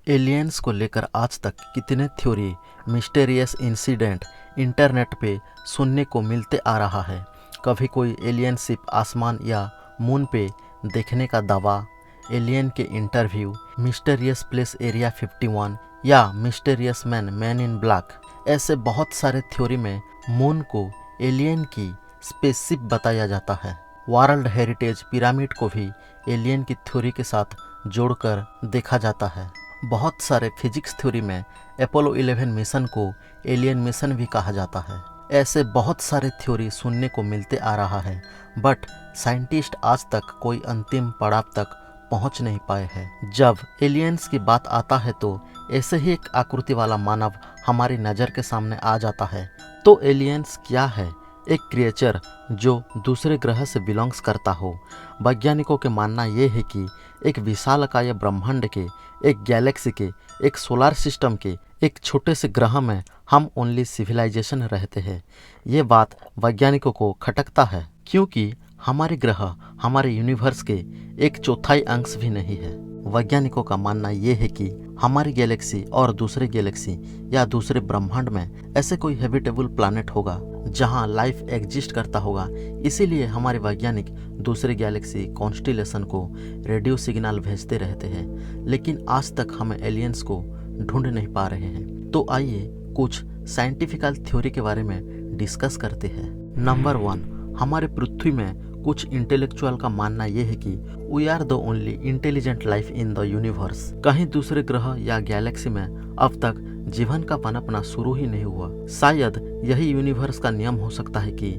Aliens को लेकर आज तक कितने थ्योरी, मिस्टीरियस इंसिडेंट इंटरनेट पे सुनने को मिलते आ रहा है। कभी कोई एलियन शिप आसमान या मून पे देखने का दावा, एलियन के इंटरव्यू, मिस्टीरियस प्लेस एरिया 51 या मिस्टीरियस मैन इन ब्लैक। ऐसे बहुत सारे थ्योरी में मून को एलियन की स्पेसशिप बताया जाता है। वर्ल्ड हेरिटेज पिरामिड को भी एलियन की थ्योरी के साथ जोड़कर देखा जाता है। बहुत सारे फिजिक्स थ्योरी में अपोलो 11 मिशन को एलियन मिशन भी कहा जाता है। ऐसे बहुत सारे थ्योरी सुनने को मिलते आ रहा है, बट साइंटिस्ट आज तक कोई अंतिम पड़ाव तक पहुंच नहीं पाए हैं। जब एलियंस की बात आता है तो ऐसे ही एक आकृति वाला मानव हमारी नज़र के सामने आ जाता है। तो एलियंस क्या है? एक क्रिएचर जो दूसरे ग्रह से बिलोंग्स करता हो। वैज्ञानिकों के मानना ये है कि एक विशालकाय ब्रह्मांड के, एक गैलेक्सी के, एक सोलर सिस्टम के एक छोटे से ग्रह में हम ओनली सिविलाइजेशन रहते हैं। ये बात वैज्ञानिकों को खटकता है, क्योंकि हमारे ग्रह हमारे यूनिवर्स के एक चौथाई अंश भी नहीं है। वैज्ञानिकों का मानना ये है कि हमारी गैलेक्सी और दूसरे गैलेक्सी या दूसरे ब्रह्मांड में ऐसे कोई हैबिटेबल प्लैनेट होगा जहां लाइफ एग्जिस्ट करता होगा। इसीलिए हमारे वैज्ञानिक दूसरे गैलेक्सी कॉन्स्टिलेशन को रेडियो सिग्नल भेजते रहते हैं, लेकिन आज तक हम एलियंस को ढूंढ नहीं पा रहे हैं। तो आइए कुछ साइंटिफिकल थ्योरी के बारे में डिस्कस करते हैं। नंबर 1, हमारे पृथ्वी में कुछ इंटेलेक्चुअल का मानना यह है कि we are the only intelligent life in the universe. कहीं दूसरे ग्रह या गैलेक्सी में अब तक जीवन का पनपना शुरू ही नहीं हुआ। शायद यही यूनिवर्स का नियम हो सकता है कि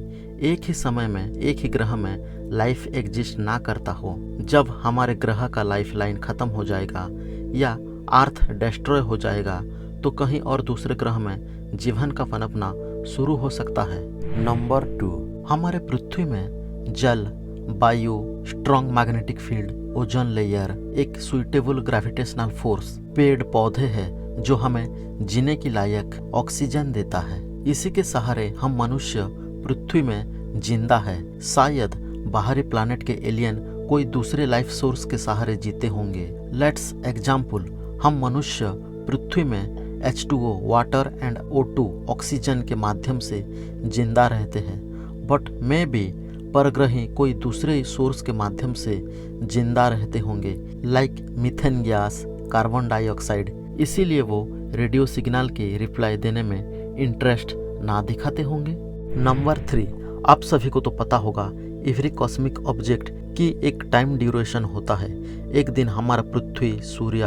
एक ही समय में एक ही ग्रह में लाइफ एग्जिस्ट ना करता हो। जब हमारे ग्रह का लाइफ लाइन खत्म हो जाएगा या अर्थ डिस्ट्रॉय हो जाएगा तो कहीं और दूसरे ग्रह में जीवन का पनपना शुरू हो सकता है। नंबर 2, हमारे पृथ्वी में जल, वायु, strong magnetic field, ozone layer, एक सुइटेबल ग्रेविटेशनल फोर्स, पेड़ पौधे हैं जो हमें जीने की लायक ऑक्सीजन देता है। इसी के सहारे हम मनुष्य पृथ्वी में जिंदा है। शायद बाहरी प्लैनेट के एलियन कोई दूसरे लाइफ सोर्स के सहारे जीते होंगे। लेट्स एग्जाम्पल, हम मनुष्य पृथ्वी में H2O water and O2 oxygen के माध्यम से जिंदा रहते हैं, बट मे बी परग्रही कोई दूसरे सोर्स के माध्यम से जिंदा रहते होंगे, like methane gas, carbon dioxide. इसीलिए वो रेडियो सिग्नल के रिप्लाई देने में इंटरेस्ट ना दिखाते होंगे। नंबर 3, आप सभी को तो पता होगा एवरी कॉस्मिक ऑब्जेक्ट की एक टाइम ड्यूरेशन होता है। एक दिन हमारा पृथ्वी, सूर्य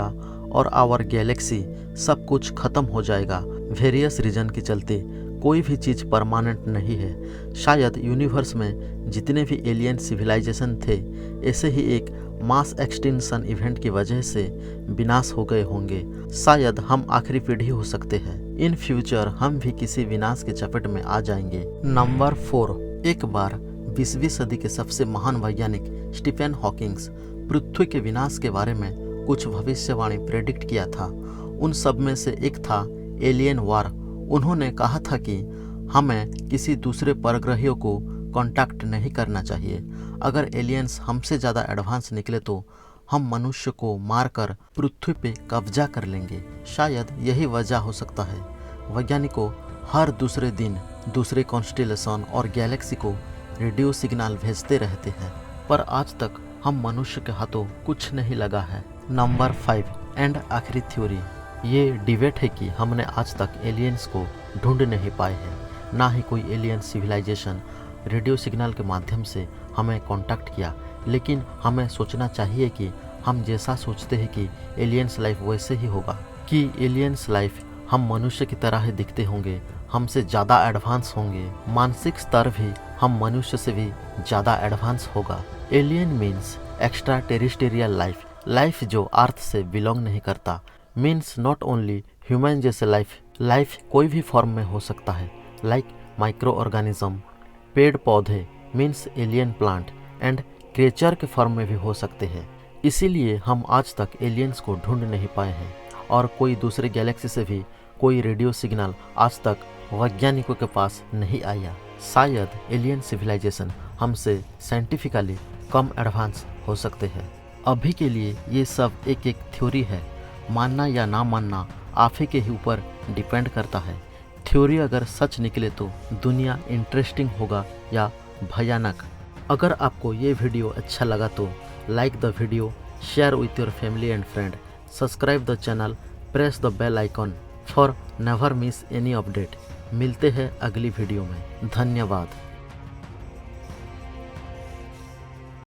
और आवर गैलेक्सी सब कुछ खत्म हो जाएगा। वेरियस रीजन के चलते कोई भी चीज़ परमानेंट नहीं है। शायद यूनिवर्स में जितने भी एलियन सिविलाइजेशन थे ऐसे ही एक मास एक्सटिंक्शन इवेंट की वजह से विनाश हो गए होंगे। शायद हम आखिरी पीढ़ी हो सकते हैं। इन फ्यूचर हम भी किसी विनाश के चपेट में आ जाएंगे। नंबर 4, एक बार 20वीं सदी के सबसे महान वैज्ञानिक स्टीफन हॉकिंग्स पृथ्वी के विनाश के बारे में कुछ भविष्यवाणी प्रेडिक्ट किया था। उन सब में से एक था एलियन वार। उन्होंने कहा था कि हमें किसी दूसरे परग्रहियों को कांटेक्ट नहीं करना चाहिए। अगर एलियंस हमसे ज़्यादा एडवांस निकले तो हम मनुष्य को मारकर पृथ्वी पे कब्जा कर लेंगे। शायद यही वजह हो सकता है वैज्ञानिकों हर दूसरे दिन दूसरे कॉन्स्टिलेशन और गैलेक्सी को रेडियो सिग्नल भेजते रहते हैं, पर आज तक हम मनुष्य के हाथों कुछ नहीं लगा है। नंबर 5 एंड आखिरी थ्योरी, ये डिबेट है कि हमने आज तक एलियंस को ढूंढ नहीं पाए हैं, ना ही कोई एलियन सिविलाइजेशन रेडियो सिग्नल के माध्यम से हमें कांटेक्ट किया। लेकिन हमें सोचना चाहिए कि हम जैसा सोचते हैं कि एलियंस लाइफ वैसे ही होगा, कि एलियंस लाइफ हम मनुष्य की तरह ही दिखते होंगे, हमसे ज़्यादा एडवांस होंगे, मानसिक स्तर भी हम मनुष्य से भी ज़्यादा एडवांस होगा। Alien means extra terrestrial life, life जो अर्थ से बिलोंग नहीं करता। मीन्स नॉट ओनली ह्यूमन जैसे लाइफ कोई भी फॉर्म में हो सकता है, लाइक माइक्रो ऑर्गेनिज्म, पेड़ पौधे means alien plant and creature के फॉर्म में भी हो सकते हैं। इसीलिए हम आज तक एलियंस को ढूंढ नहीं पाए हैं और कोई दूसरे गैलेक्सी से भी कोई रेडियो सिग्नल आज तक वैज्ञानिकों के पास नहीं आया। शायद एलियन सिविलाइजेशन हमसे साइंटिफिकली कम एडवांस हो सकते हैं। अभी के लिए ये सब एक थ्योरी है, मानना या ना मानना आप ही के ही ऊपर डिपेंड करता है। थ्योरी अगर सच निकले तो दुनिया इंटरेस्टिंग होगा या भयानक। अगर आपको ये वीडियो अच्छा लगा तो like the video, share with your family and friend, subscribe the channel, press the bell icon for never miss any update. मिलते हैं अगली वीडियो में। धन्यवाद।